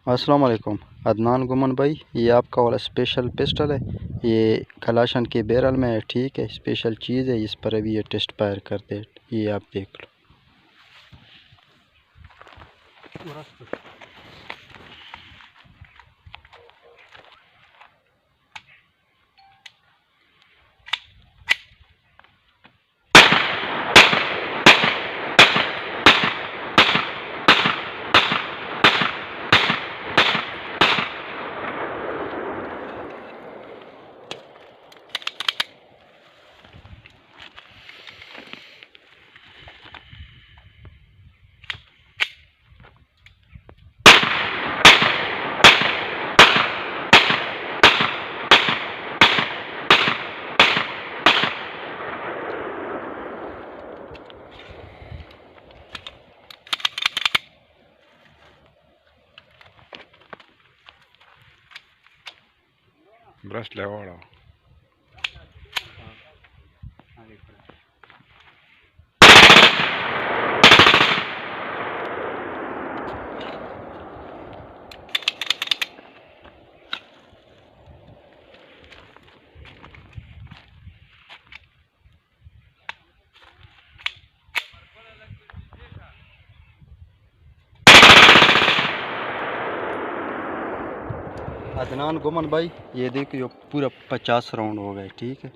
अस्सलाम वालेकुम अदनान गुमन भाई, ये आपका वाला स्पेशल पिस्टल है। ये कलाशन के बैरल में है, ठीक है। स्पेशल चीज़ है, इस पर अभी ये टेस्ट फायर करते हैं। ये आप देख लो। ब्रश लेवाड़ा अदनान गुमन भाई, ये देखिए पूरा 50 राउंड हो गए, ठीक है।